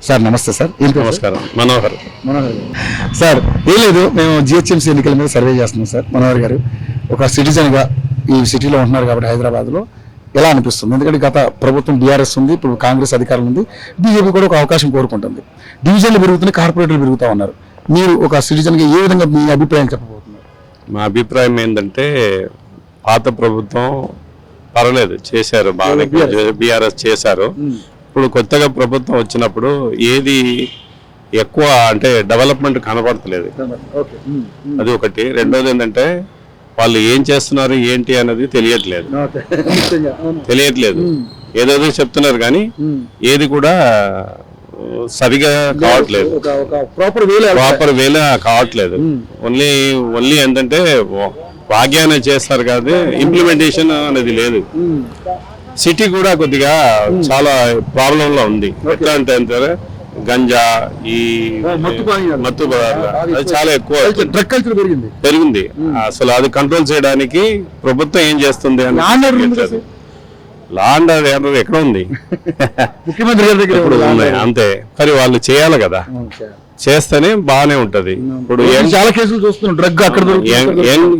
Sir నమస్తే sir. నమస్కారం. Manohar sir. ఏం లేదు, మేము జిహెచ్ఎంసీ ఎన్నికల మీద సర్వే చేస్తున్నాం సార్. మనోహర్ గారు ఒక సిటిజన్గా ఈ సిటీలో ఉంటున్నారు కాబట్టి హైదరాబాద్లో ఎలా అనిపిస్తుంది? ఎందుకంటే గత ప్రభుత్వం బీఆర్ఎస్ ఉంది, ఇప్పుడు కాంగ్రెస్ అధికారం ఉంది, బీజేపీ కూడా ఒక అవకాశం కోరుకుంటుంది. డివిజన్లు పెరుగుతున్నాయి, కార్పొరేటర్లు పెరుగుతూ ఉన్నారు. మీరు ఒక సిటిజన్గా ఏ విధంగా మీ అభిప్రాయం చెప్పబోతున్నారు? మా అభిప్రాయం ఏంటంటే పాత ప్రభుత్వం పర్వాలేదు, చేశారు బాగానే, బీఆర్ఎస్ చేశారు. ఇప్పుడు కొత్తగా ప్రభుత్వం వచ్చినప్పుడు ఏది ఎక్కువ అంటే డెవలప్మెంట్ కనబడతలేదు, అది ఒకటి. రెండోది ఏంటంటే వాళ్ళు ఏం చేస్తున్నారు ఏంటి అన్నది తెలియట్లేదు. ఏదేదో చెప్తున్నారు కానీ ఏది కూడా సరిగా కావట్లేదు, ప్రాపర్ వేలో కావట్లేదు. ఓన్లీ ఏంటంటే వాగ్యాన్ని చేస్తారు కానీ ఇంప్లిమెంటేషన్ అనేది లేదు. సిటీ కూడా కొద్దిగా చాలా ప్రాబ్లంలో ఉంది. ఎట్లా అంటే గంజా, ఈ మత్తు అది చాలా ఎక్కువ పెరిగింది. అసలు అది కంట్రోల్ చేయడానికి ప్రభుత్వం ఏం చేస్తుంది అని లా అండ్ ఆర్డర్ ఎక్కడ ఉంది? ముఖ్యమంత్రి ఇప్పుడు అంతే. మరి వాళ్ళు చేయాలి కదా, చేస్తేనే బాగానే ఉంటది. ఇప్పుడు చాలా కేసులు చూస్తున్నాం, డ్రగ్ అక్కడ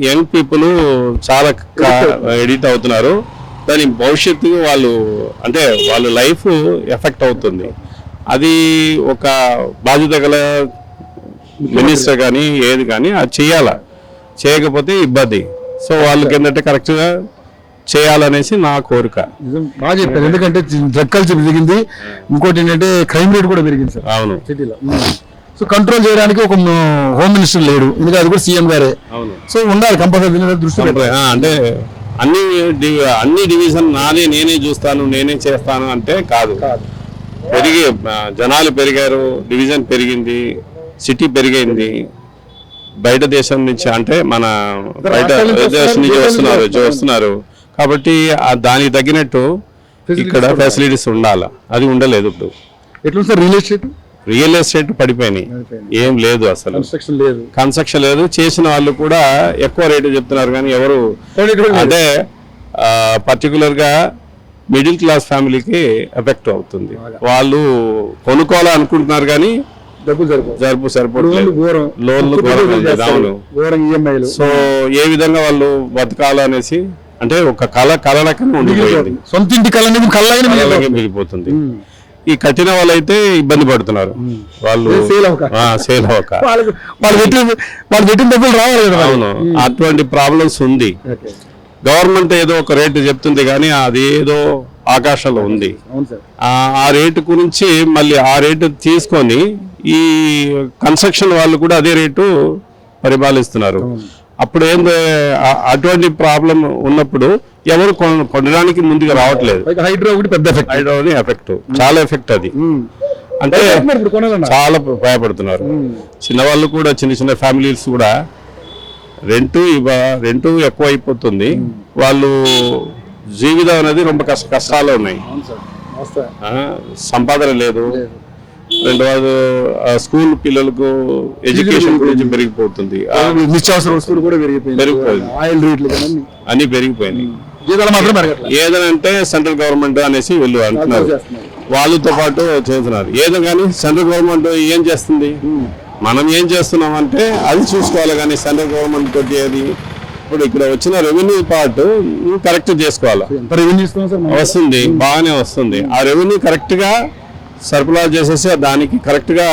యంగ్ పీపుల్ చాలా ఎడిట్ అవుతున్నారు. దాని భవిష్యత్తు వాళ్ళ లైఫ్ ఎఫెక్ట్ అవుతుంది. అది ఒక బాధ్యత గల మినిస్టర్ కానీ ఏది కానీ అది చేయాలా, చేయకపోతే ఇబ్బంది. సో వాళ్ళకి ఏంటంటే కరెక్ట్గా చేయాలనేసి నా కోరిక. బాగా చెప్పారు, ఎందుకంటే డ్రగ్ కల్చర్ పెరిగింది, ఇంకోటి ఏంటంటే క్రైమ్ రేట్ కూడా పెరిగింది సార్. అవును, సిటీలో. సో కంట్రోల్ చేయడానికి ఒక హోమ్ మినిస్టర్ లేడు, ఎందుకంటే అది కూడా సీఎం గారే. అవును, సో ఉండాలి కంపల్సరీ దృష్టి. అంటే అన్ని డివిజన్ నాదే, నేనే చూస్తాను, నేనే చేస్తాను అంటే కాదు. జనాలు పెరిగారు, డివిజన్ పెరిగింది, సిటీ పెరిగింది. బయట దేశం నుంచి అంటే మన బయట దేశం నుంచి వస్తున్నారు కాబట్టి దానికి తగ్గినట్టు ఇక్కడ ఫెసిలిటీస్ ఉండాలి. అది ఉండలేదు. ఇప్పుడు ఎట్లా సార్ రియల్ ఎస్టేట్ పడిపోయినాయి, ఏం లేదు అసలు, కన్స్ట్రక్షన్ లేదు. చేసిన వాళ్ళు కూడా ఎక్కువ రేటు చెప్తున్నారు కానీ ఎవరు అంటే పర్టికులర్ గా మిడిల్ క్లాస్ ఫ్యామిలీకి ఎఫెక్ట్ అవుతుంది. వాళ్ళు కొనుక్కోవాలనుకుంటున్నారు కానీ జరుపు సరిపోతుంది, లోన్లు. సో ఏ విధంగా వాళ్ళు బతకాలనేసి అంటే ఒక కళలకనే ఉండిపోయింది, సొంత ఇంటి కళలాగే మిగిలిపోతుంది. ఈ కట్టిన వాళ్ళు అయితే ఇబ్బంది పడుతున్నారు, వాళ్ళు సేల్ అవ్వక. అవును, అటువంటి ప్రాబ్లమ్స్ ఉంది. గవర్నమెంట్ ఏదో ఒక రేటు చెప్తుంది కానీ అది ఏదో ఆకాశంలో ఉంది. ఆ రేటు గురించి మళ్ళీ ఆ రేటు తీసుకొని ఈ కన్స్ట్రక్షన్ వాళ్ళు కూడా అదే రేటు పరిపాలిస్తున్నారు. అప్పుడు ఏందో అటువంటి ప్రాబ్లం ఉన్నప్పుడు ఎవరు కొనడానికి ముందుగా రావట్లేదు. హైడ్రో ఎఫెక్ట్, చాలా ఎఫెక్ట్ అది. అంటే చాలా భయపడుతున్నారు చిన్నవాళ్ళు కూడా, చిన్న ఫ్యామిలీస్ కూడా. రెంటు ఎక్కువ అయిపోతుంది, వాళ్ళు జీవితం అనేది ரொம்ப కష్టాలు ఉన్నాయి. సంపాదన లేదు. రెండవది స్కూల్ పిల్లలకు ఎడ్యుకేషన్ గురించి పెరిగిపోతుంది, నిత్యావసర వస్తువులు కూడా పెరిగిపోయింది, అన్ని పెరిగిపోయినాయి. ఏదనంటే సెంట్రల్ గవర్నమెంట్ అనేసి వీళ్ళు అంటున్నారు, వాళ్ళతో పాటు చేస్తున్నారు. ఏదో కానీ సెంట్రల్ గవర్నమెంట్ ఏం చేస్తుంది, మనం ఏం చేస్తున్నాం అంటే అది చూసుకోవాలి. కానీ సెంట్రల్ గవర్నమెంట్ తోటి అది ఇప్పుడు ఇక్కడ వచ్చిన రెవెన్యూ పార్ట్ కరెక్ట్ చేసుకోవాలి. వస్తుంది, బాగానే వస్తుంది. ఆ రెవెన్యూ కరెక్ట్ గా సర్కులర్ చేసేసి దానికి కరెక్ట్ గా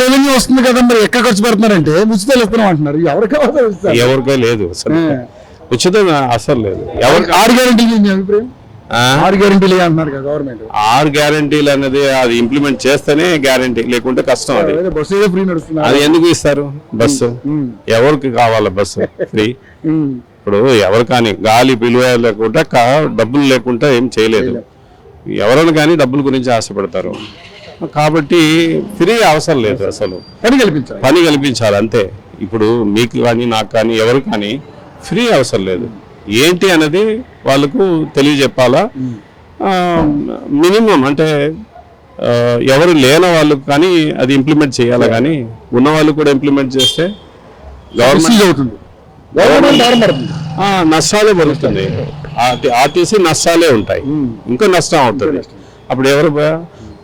రెవెన్యూ వస్తుంది కదా, మరి ఎక్కడ ఖర్చు పెడుతున్నారంటే ఉచితాలు ఇస్తున్నాం అంటున్నారు. ఎవరికో లేదు అసలు, ఉచితం అసలు లేదు. ఎవరికి 6 గ్యారెంటీలు అభిప్రాయం? 6 గ్యారెంటీలు అంటున్నారు కదా గవర్నమెంట్. 6 గ్యారెంటీలు అనేది అది ఇంప్లిమెంట్ చేస్తేనే గ్యారెంటీ, లేకుంటే కష్టం. అది ఎందుకు ఇస్తారు బస్సు? ఎవరికి కావాలా బస్సు ఫ్రీ? ఇప్పుడు ఎవరు కానీ గాలి పిలువ లేకుండా డబ్బులు లేకుండా ఏం చేయలేదు. ఎవరైనా కానీ డబ్బుల గురించి ఆశపడతారు కాబట్టి ఫ్రీ అవసరం లేదు. అసలు పని కల్పించాలి అంతే. ఇప్పుడు మీకు కానీ నాకు కానీ ఎవరు కానీ ఫ్రీ అవసరం లేదు. ఏంటి అనేది వాళ్ళకు తెలియజెప్పాలా. మినిమం అంటే ఎవరు లేని వాళ్ళు కానీ అది ఇంప్లిమెంట్ చేయాలి. కానీ ఉన్న వాళ్ళు కూడా ఇంప్లిమెంట్ చేస్తే గవర్నమెంట్ నష్టాలే పడుతుంది. ఆర్టీసీ నష్టాలే ఉంటాయి, ఇంకా నష్టం అవుతుంది. అప్పుడు ఎవరు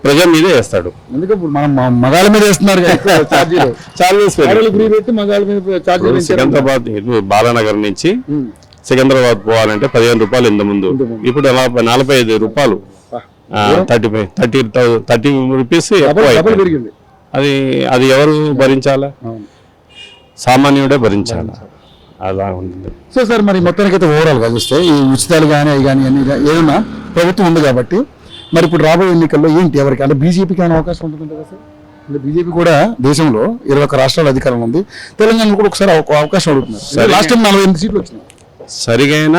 ప్రజల మీదే వేస్తాడు. ఎందుకంటే ఇప్పుడు మనం మగాళ్ళ మీద వేస్తున్నారు కదా ఛార్జీలు. చార్జెస్ ఆడవాళ్ళకి ఫ్రీ పెట్టి మగాళ్ళ మీద ఛార్జీలు పెంచారు. సికింద్రాబాద్ ఇటు బాలానగర్ నుంచి సికింద్రాబాద్ పోవాలంటే 15 రూపాయలు ఇంత ముందు, ఇప్పుడు 45 రూపాయలు, 30 రూపీస్ ఎక్కువ డబుల్ అయిపోయింది. పెరిగింది. అది ఎవరు భరించాలా? సామాన్యుడే భరించాలా? అలా ఉంది. సో సార్ మరి మొత్తానికైతే ఓవరాల్ గా చూస్తే ఈ ఉచితాలు కానీ అవి కానీ అన్ని ఏదైనా ప్రభుత్వం ఉంది కాబట్టి మరి ఇప్పుడు రాబోయే ఎన్నికల్లో ఏంటి ఎవరికి అంటే బీజేపీకి అయినా అవకాశం ఉంటుంది కదా సార్? అంటే బీజేపీ కూడా దేశంలో 21 రాష్ట్రాల అధికారంలో ఉంది, తెలంగాణలో కూడా ఒకసారి అవకాశం అడుగుతున్నారు. లాస్ట్ టైం 48 సీట్లు వచ్చినాయి. సరిగైన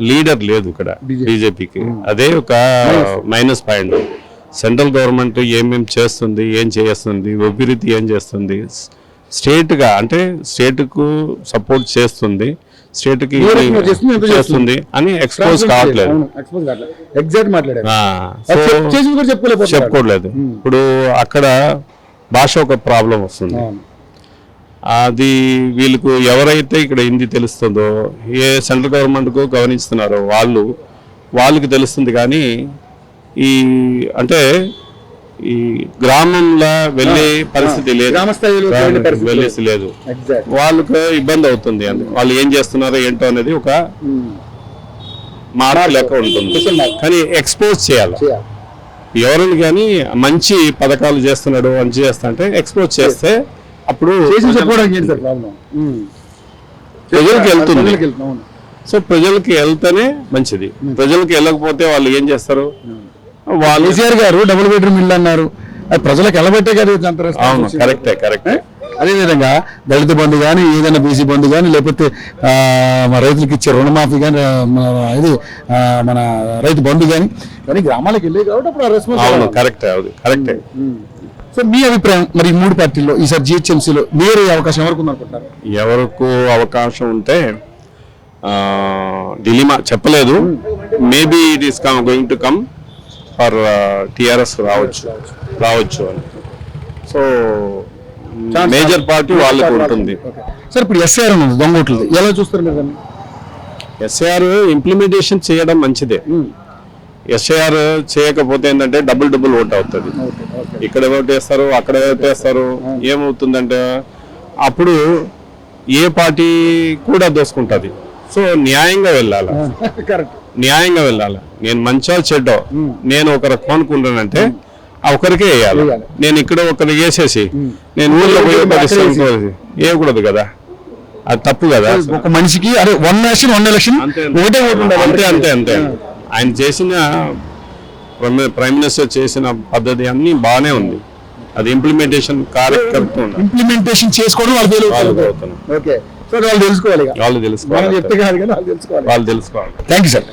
లీడర్ లేదు ఇక్కడ బీజేపీకి, అదే ఒక మైనస్ పాయింట్. సెంట్రల్ గవర్నమెంట్ ఏమేం చేస్తుంది, ఏం చేస్తుంది, అభివృద్ధి ఏం చేస్తుంది, స్టేట్ గా అంటే స్టేట్ కు సపోర్ట్ చేస్తుంది, స్టేట్ కి చేస్తుంది అని ఎక్స్పోజ్ కావట్లేదు. ఎగ్జాక్ట్ మాట్లాడారు. చెప్పుకోవట్లేదు. ఇప్పుడు అక్కడ భాష ఒక ప్రాబ్లం వస్తుంది. అది వీళ్ళకు ఎవరైతే ఇక్కడ హిందీ తెలుస్తుందో, ఏ సెంట్రల్ గవర్నమెంట్ కు గమనిస్తున్నారో వాళ్ళకి తెలుస్తుంది. కానీ ఈ అంటే ఈ గ్రామంలో వెళ్ళే పరిస్థితి లేదు, వెళ్ళేసి లేదు. వాళ్ళకు ఇబ్బంది అవుతుంది. వాళ్ళు ఏం చేస్తున్నారో ఏంటో అనేది ఒక మాట లెక్క ఉంటుంది. కానీ ఎక్స్పోజ్ చేయాలి. ఎవరిని కానీ మంచి పథకాలు చేస్తున్నాడు అని చేస్తా అంటే ఎక్స్పోజ్ చేస్తే అప్పుడు ప్రజలకు వెళ్తుంది. సో ప్రజలకి వెళ్తేనే మంచిది. ప్రజలకు వెళ్ళకపోతే వాళ్ళు ఏం చేస్తారు? వాళ్ళు కేసీఆర్ గారు డబుల్ బెడ్రూమ్ ఇల్లు అన్నారు, అది ప్రజలకు వెళ్ళబట్టే కదా. అవును, కరెక్టే. అదేవిధంగా దళిత బంధు కానీ ఏదైనా బీసీ బంధు కానీ లేకపోతే మన రైతులకు ఇచ్చే రుణమాఫీ కానీ ఇది మన రైతు బంధు కానీ గ్రామాలకు వెళ్ళే కాబట్టి అప్పుడు రెస్పాన్స్. అవును, కరెక్టే. సో మీ అభిప్రాయం మరి 3 పార్టీల్లో ఈసారి జిహెచ్ఎంసీలో వేరే అవకాశం ఎవరికి ఉందనుకుంటున్నారు? ఎవరికి అవకాశం ఉంటే డిలిమా చెప్పలేదు. Maybe it is going to come for TRS రావచ్చు అని. సో మేజర్ పార్టీ వాళ్ళకు ఉంటుంది. సార్ ఇప్పుడు ఎస్ఐఆర్ ఉంది దొంగోట్లది, ఎలా చూస్తారు మీరు దాన్ని? ఎస్ఐఆర్ ఇంప్లిమెంటేషన్ చేయడం మంచిదే. ఎస్ఐఆర్ చేయకపోతే ఏంటంటే డబుల్ ఓట్ అవుతుంది. ఇక్కడ ఓట్ వేస్తారు, అక్కడ ఓట్ వేస్తారు. ఏమవుతుందంటే అప్పుడు ఏ పార్టీ కూడా దోసుకుంటుంది. సో న్యాయంగా వెళ్ళాలి. నేను మంచో చెడ్డో నేను ఒకరు కొనుక్కుంటానంటే ఒకరికే వేయాలి. నేను ఇక్కడ ఒకరికి వేసేసి నేను ఊళ్ళో పోయి వేయకూడదు కదా, అది తప్పు కదా. ఒక మనిషికి అదే 1 నేషన్ 1 ఎలక్షన్ అంతే. ఆయన చేసిన ప్రైమ్ మినిస్టర్ చేసిన పద్ధతి అన్ని బాగానే ఉంది. అది ఇంప్లిమెంటేషన్ కార్యక్రమం ఇంప్లిమెంటేషన్ చేసుకోవడం వాళ్ళు తెలుసుకోవాలి. వాళ్ళు తెలుసుకోవాలి. Thank you sir.